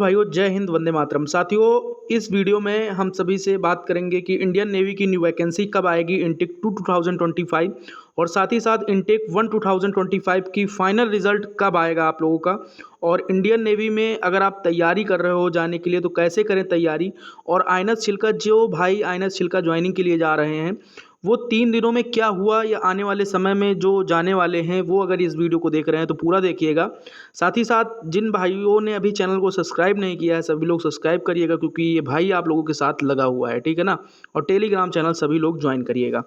भाइयों, जय हिंद, वंदे मातरम। साथियों, इस वीडियो में हम सभी से बात करेंगे कि इंडियन नेवी की न्यू वैकेंसी कब आएगी इनटेक 2 2025 और साथ ही साथ इनटेक 1 2025 की फाइनल रिजल्ट कब आएगा आप लोगों का। और इंडियन नेवी में अगर आप तैयारी कर रहे हो जाने के लिए तो कैसे करें तैयारी। और आइनस छिलका, जो भाई आइनस छिलका ज्वाइनिंग के लिए जा रहे हैं, वो 3 दिनों में क्या हुआ या आने वाले समय में जो जाने वाले हैं, वो अगर इस वीडियो को देख रहे हैं तो पूरा देखिएगा। साथ ही साथ जिन भाइयों ने अभी चैनल को सब्सक्राइब नहीं किया है, सभी लोग सब्सक्राइब करिएगा, क्योंकि ये भाई आप लोगों के साथ लगा हुआ है, ठीक है ना। और टेलीग्राम चैनल सभी लोग ज्वाइन करिएगा।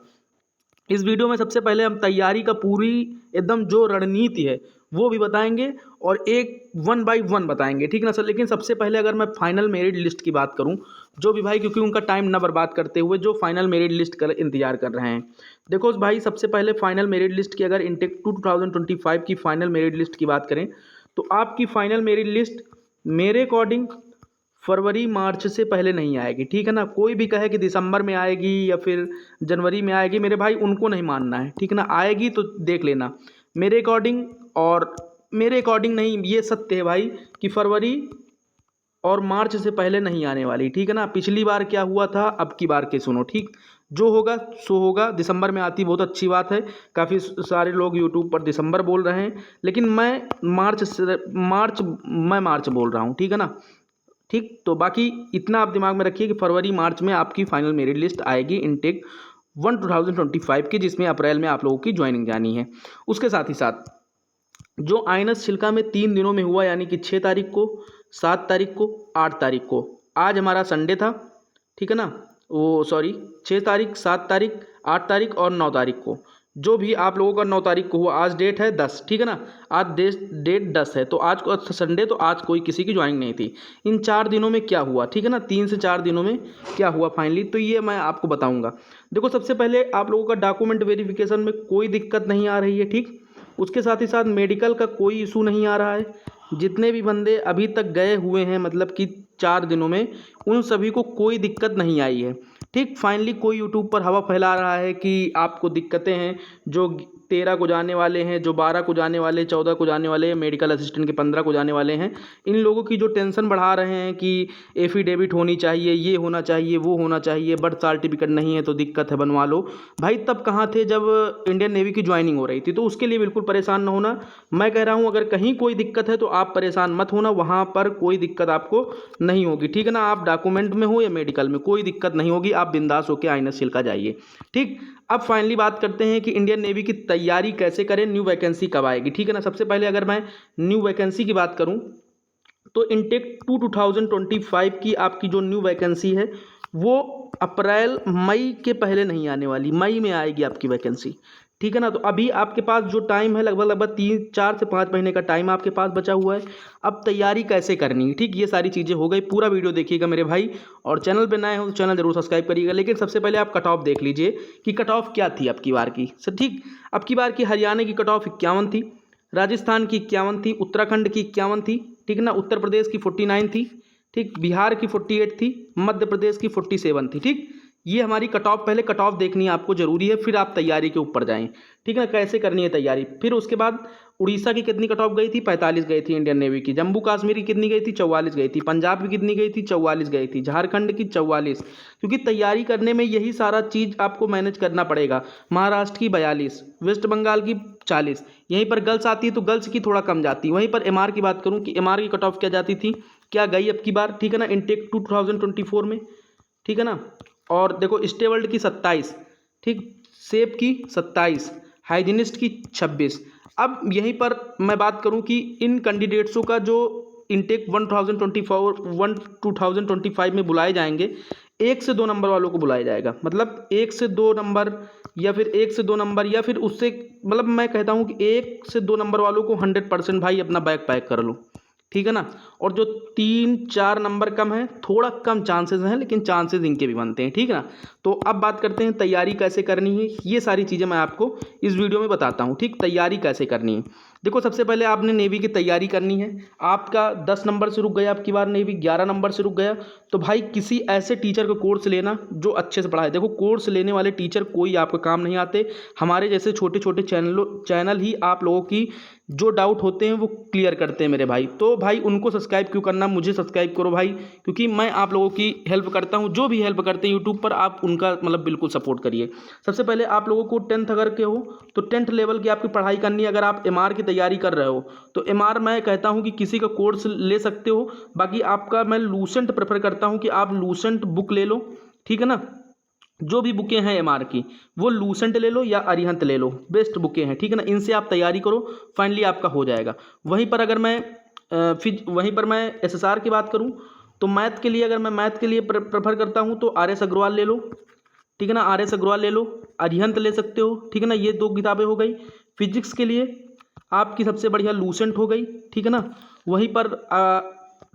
इस वीडियो में सबसे पहले हम तैयारी का पूरी एकदम जो रणनीति है वो भी बताएंगे और एक 1 बाय 1 बताएंगे, ठीक ना सर। लेकिन सबसे पहले अगर मैं फाइनल मेरिट लिस्ट की बात करूं, जो भी भाई क्योंकि उनका टाइम ना बर्बाद करते हुए जो फाइनल मेरिट लिस्ट का इंतजार कर रहे हैं, देखो भाई सबसे पहले फाइनल मेरिट लिस्ट की अगर इनटेक 2 2025 की फाइनल मेरिट लिस्ट की बात करें तो आपकी फाइनल मेरिट लिस्ट मेरे अकॉर्डिंग फरवरी मार्च से पहले नहीं आएगी, ठीक है ना। कोई भी कहे कि दिसंबर में आएगी या फिर जनवरी में आएगी, मेरे भाई उनको नहीं मानना है, ठीक है ना। आएगी तो देख लेना मेरे अकॉर्डिंग। और मेरे अकॉर्डिंग नहीं, ये सत्य है भाई कि फरवरी और मार्च से पहले नहीं आने वाली, ठीक है ना। पिछली बार क्या हुआ था, अब की बार के सुनो, ठीक। जो होगा सो होगा। दिसंबर में आती बहुत अच्छी बात है, काफ़ी सारे लोग यूट्यूब पर दिसंबर बोल रहे हैं, लेकिन मैं मार्च बोल रहा हूँ, ठीक है ना। ठीक, तो बाकी इतना आप दिमाग में रखिए कि फरवरी मार्च में आपकी फाइनल मेरिट लिस्ट आएगी इनटेक 1 2025 की, जिसमें अप्रैल में आप लोगों की ज्वाइनिंग जानी है। उसके साथ ही साथ जो आइनस छिलका में 3 दिनों में हुआ, यानी कि 6 तारीख को, 7 तारीख को, 8 तारीख को, आज हमारा संडे था, ठीक है ना। वो सॉरी 6 तारीख, 7 तारीख, 8 तारीख और 9 तारीख को, जो भी आप लोगों का 9 तारीख को हुआ, आज डेट है 10, ठीक है ना। आज डेट 10 है, तो आज को संडे, तो आज कोई किसी की ज्वाइनिंग नहीं थी। इन 4 दिनों में क्या हुआ, ठीक है ना, 3 से 4 दिनों में क्या हुआ फाइनली, तो ये मैं आपको बताऊंगा। देखो सबसे पहले आप लोगों का डॉक्यूमेंट वेरिफिकेशन में कोई दिक्कत नहीं आ रही है, ठीक। उसके साथ ही साथ मेडिकल का कोई इशू नहीं आ रहा है। जितने भी बंदे अभी तक गए हुए हैं, मतलब कि 4 दिनों में, उन सभी को कोई दिक्कत नहीं आई है, ठीक। फाइनली कोई यूट्यूब पर हवा फैला रहा है कि आपको दिक्कतें हैं, जो 13 को जाने वाले हैं, जो 12 को जाने वाले, 14 को जाने वाले, मेडिकल असिस्टेंट के 15 को जाने वाले हैं। इन लोगों की जो टेंशन बढ़ा रहे हैं कि एफिडेविट होनी चाहिए, ये होना चाहिए, वो होना चाहिए, बर्थ सर्टिफिकेट नहीं है तो दिक्कत है, बनवा लो। भाई तब कहाँ थे जब इंडियन नेवी की ज्वाइनिंग हो रही थी, तो उसके लिए बिल्कुल परेशान न होना। मैं कह रहा हूँ अगर कहीं कोई दिक्कत है तो आप परेशान मत होना, वहाँ पर कोई दिक्कत आपको नहीं होगी, ठीक है ना। आप डॉक्यूमेंट में हो या मेडिकल में, कोई दिक्कत नहीं होगी, आप बिंदास होकर आइनस छिलका जाइए, ठीक। अब फाइनली बात करते हैं कि इंडियन नेवी की तैयारी कैसे करें, न्यू वैकेंसी कब आएगी, ठीक है ना। सबसे पहले अगर मैं न्यू वैकेंसी की बात करूं तो इनटेक 2 2025 की आपकी जो न्यू वैकेंसी है वो अप्रैल मई के पहले नहीं आने वाली, मई में आएगी आपकी वैकेंसी, ठीक है ना। तो अभी आपके पास जो टाइम है लगभग 4 से 5 महीने का टाइम आपके पास बचा हुआ है। अब तैयारी कैसे करनी है, ठीक, ये सारी चीज़ें हो गई। पूरा वीडियो देखिएगा मेरे भाई, और चैनल पे नए हो तो चैनल जरूर सब्सक्राइब करिएगा। लेकिन सबसे पहले आप कट ऑफ देख लीजिए कि कट ऑफ क्या थी अब की बार की सर, ठीक। अब की बार की हरियाणा की कट ऑफ 51 थी, राजस्थान की 51 थी, उत्तराखंड की 51 थी, ठीक ना, उत्तर प्रदेश की 49 थी, ठीक, बिहार की 48 थी, मध्य प्रदेश की 47 थी, ठीक। ये हमारी कट ऑफ, पहले कट ऑफ देखनी आपको जरूरी है, फिर आप तैयारी के ऊपर जाएं, ठीक है, कैसे करनी है तैयारी। फिर उसके बाद उड़ीसा की कितनी कट ऑफ गई थी, 45 गई थी इंडियन नेवी की। जम्मू कश्मीर की कितनी गई थी, 44 गई थी। पंजाब की कितनी गई थी, 44 गई थी। झारखंड की 44, क्योंकि तैयारी करने में यही सारा चीज़ आपको मैनेज करना पड़ेगा। महाराष्ट्र की 42, वेस्ट बंगाल की 40, यहीं पर गर्ल्स आती है तो गर्ल्स की थोड़ा कम जाती है। वहीं पर एमआर की बात करूँ कि एमआर की कट ऑफ क्या जाती थी, क्या गई अब की बार, ठीक है ना, इनटेक 2 2024 में, ठीक है ना। और देखो स्टेवर्ल्ड की 27, ठीक, सेप की 27, हाइजीनिस्ट की 26। अब यहीं पर मैं बात करूं कि इन कैंडिडेट्सों का जो इनटेक 2025 में बुलाए जाएंगे, 1 से 2 नंबर वालों को बुलाया जाएगा। मतलब 1 से 2 नंबर या फिर 1 से 2 नंबर या फिर उससे, मतलब मैं कहता हूं कि 1 से 2 नंबर वालों को 100% भाई अपना बैग पैक कर लो, ठीक है ना। और जो 3-4 नंबर कम है, थोड़ा कम चांसेस हैं, लेकिन चांसेस इनके भी बनते हैं, ठीक है ना। तो अब बात करते हैं तैयारी कैसे करनी है। ये सारी चीज़ें मैं आपको इस वीडियो में बताता हूँ, ठीक। तैयारी कैसे करनी है, देखो सबसे पहले आपने नेवी की तैयारी करनी है। आपका 10 नंबर से रुक गया, आपकी बार नेवी 11 नंबर से रुक गया, तो भाई किसी ऐसे टीचर का कोर्स लेना जो अच्छे से पढ़ाए। देखो कोर्स लेने वाले टीचर कोई आपका काम नहीं आते, हमारे जैसे छोटे छोटे चैनल ही आप लोगों की जो डाउट होते हैं वो क्लियर करते हैं मेरे भाई। तो भाई उनको सब्सक्राइब क्यों करना, मुझे सब्सक्राइब करो भाई, क्योंकि मैं आप लोगों की हेल्प करता हूँ। जो भी हेल्प करते हैं यूट्यूब पर, आप उनका मतलब बिल्कुल सपोर्ट करिए। सबसे पहले आप लोगों को 10th अगर के हो तो 10th लेवल की आपकी पढ़ाई करनी है। अगर आप एमआर की तैयारी कर रहे हो तो एमआर मैं कहता हूँ कि किसी का कोर्स ले सकते हो। बाकी आपका मैं लूसेंट प्रेफर करता हूँ कि आप लूसेंट बुक ले लो, ठीक है ना। जो भी बुकें हैं एमआर की, वो लूसेंट ले लो या अरिहंत ले लो, बेस्ट बुकें हैं, ठीक है ना। इनसे आप तैयारी करो, फाइनली आपका हो जाएगा। वहीं पर अगर मैं वहीं पर मैं एसएसआर की बात करूं तो मैथ के लिए, अगर मैं मैथ के लिए प्रेफर करता हूं तो आर एस अग्रवाल ले लो, ठीक है ना। आर एस अग्रवाल ले लो, अरिहंत ले सकते हो, ठीक है ना। ये 2 किताबें हो गई। फिजिक्स के लिए आपकी सबसे बढ़िया लूसेंट हो गई, ठीक है ना। वहीं पर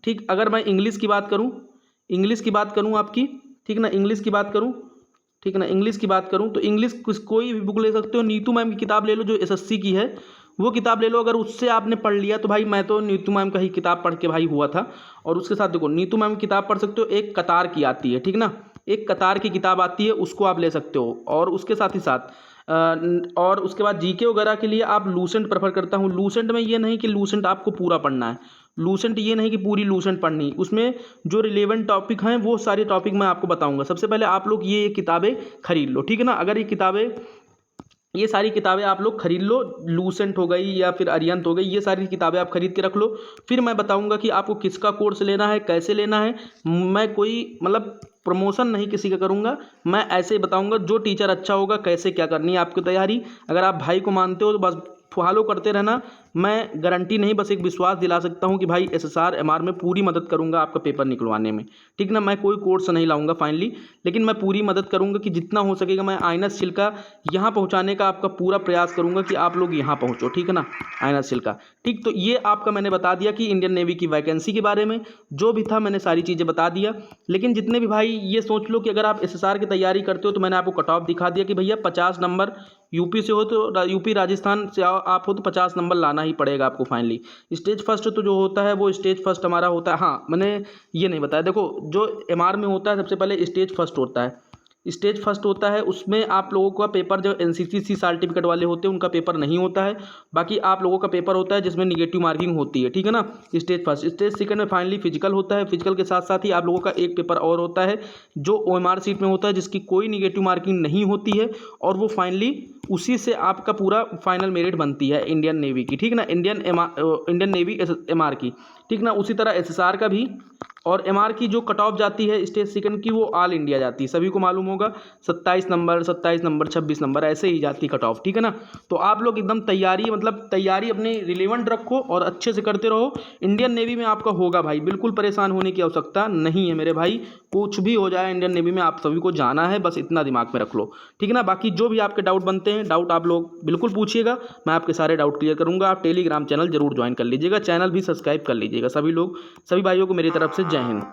ठीक, अगर मैं इंग्लिश की बात करूं आपकी, ठीक है ना, इंग्लिश की बात करूं, ठीक है ना, इंग्लिश की बात करूं तो इंग्लिश कोई भी बुक ले सकते हो। नीतू मैम की किताब ले लो जो एसएससी की है, वो किताब ले लो। अगर उससे आपने पढ़ लिया तो भाई, मैं तो नीतू मैम का ही किताब पढ़ के भाई हुआ था। और उसके साथ देखो, नीतू मैम की किताब पढ़ सकते हो, एक कतार की आती है, ठीक ना, एक कतार की किताब आती है, उसको आप ले सकते हो। और उसके साथ ही साथ और उसके बाद जीके वगैरह के लिए आप लूसेंट प्रेफर करता हूँ। लूसेंट में ये नहीं कि लूसेंट आपको पूरा पढ़ना है, लूसेंट ये नहीं कि पूरी लूसेंट पढ़नी, उसमें जो रिलेवेंट टॉपिक हैं वो सारे टॉपिक मैं आपको बताऊंगा। सबसे पहले आप लोग ये किताबें खरीद लो, ठीक है ना। अगर ये सारी किताबें आप लोग खरीद लो, लूसेंट हो गई या फिर अरिहंत हो गई, ये सारी किताबें आप खरीद के रख लो। फिर मैं बताऊंगा कि आपको किसका कोर्स लेना है, कैसे लेना है। मैं कोई मतलब प्रमोशन नहीं किसी का करूंगा, मैं ऐसे ही बताऊंगा जो टीचर अच्छा होगा, कैसे क्या करनी है आपकी तैयारी। अगर आप भाई को मानते हो तो बस फॉलो करते रहना। मैं गारंटी नहीं, बस एक विश्वास दिला सकता हूं कि भाई एसएसआर एमआर में पूरी मदद करूंगा आपका पेपर निकलवाने में, ठीक ना। मैं कोई कोर्स नहीं लाऊंगा फाइनली, लेकिन मैं पूरी मदद करूंगा कि जितना हो सकेगा मैं आइनस छिलका यहाँ पहुँचाने का आपका पूरा प्रयास करूंगा कि आप लोग यहाँ पहुँचो, ठीक है ना, आइनस छिलका। ठीक, तो ये आपका मैंने बता दिया कि इंडियन नेवी की वैकेंसी के बारे में जो भी था मैंने सारी चीज़ें बता दिया। लेकिन जितने भी भाई ये सोच लो कि अगर आप एसएसआर की तैयारी करते हो तो मैंने आपको कट ऑफ दिखा दिया कि भैया 50 नंबर यूपी से हो तो यूपी राजस्थान से आप हो तो 50 नंबर लाना ही पड़ेगा आपको फाइनली। स्टेज फर्स्ट तो जो होता है वो स्टेज फर्स्ट हमारा होता है। हाँ, मैंने ये नहीं बताया, देखो जो एमआर में होता है सबसे पहले स्टेज फर्स्ट होता है। स्टेज फर्स्ट होता है, उसमें आप लोगों का पेपर जो एनसीसी सर्टिफिकेट वाले होते हैं उनका पेपर नहीं होता है। बाकी आप लोगों का पेपर होता है जिसमें निगेटिव मार्किंग होती है, ठीक है ना। स्टेज फर्स्ट, स्टेज सेकंड में फाइनली फिजिकल होता है। फिजिकल के साथ साथ ही आप लोगों का एक पेपर और होता है जो ओएमआर सीट में होता है, जिसकी कोई निगेटिव मार्किंग नहीं होती है। और वो फाइनली उसी से आपका पूरा फाइनल मेरिट बनती है इंडियन नेवी की, ठीक ना, इंडियन नेवी एमआर की, ठीक ना। उसी तरह एसएसआर का भी, और एमआर की जो कट ऑफ जाती है स्टेज सेकंड की वो ऑल इंडिया जाती है, सभी को मालूम होगा, 27 नंबर 26 नंबर ऐसे ही जाती है कट ऑफ, ठीक है ना। तो आप लोग एकदम तैयारी, मतलब तैयारी अपनी रिलेवेंट रखो और अच्छे से करते रहो। इंडियन नेवी में आपका होगा भाई, बिल्कुल परेशान होने की आवश्यकता नहीं है मेरे भाई। कुछ भी हो जाए इंडियन नेवी में आप सभी को जाना है, बस इतना दिमाग में रख लो, ठीक है ना। बाकी जो भी आपके डाउट बनते हैं, डाउट आप लोग बिल्कुल पूछिएगा, मैं आपके सारे डाउट क्लियर करूंगा। आप टेलीग्राम चैनल जरूर ज्वाइन कर लीजिएगा, चैनल भी सब्सक्राइब कर लीजिएगा। सभी भाइयों को मेरी तरफ से जय हिंद।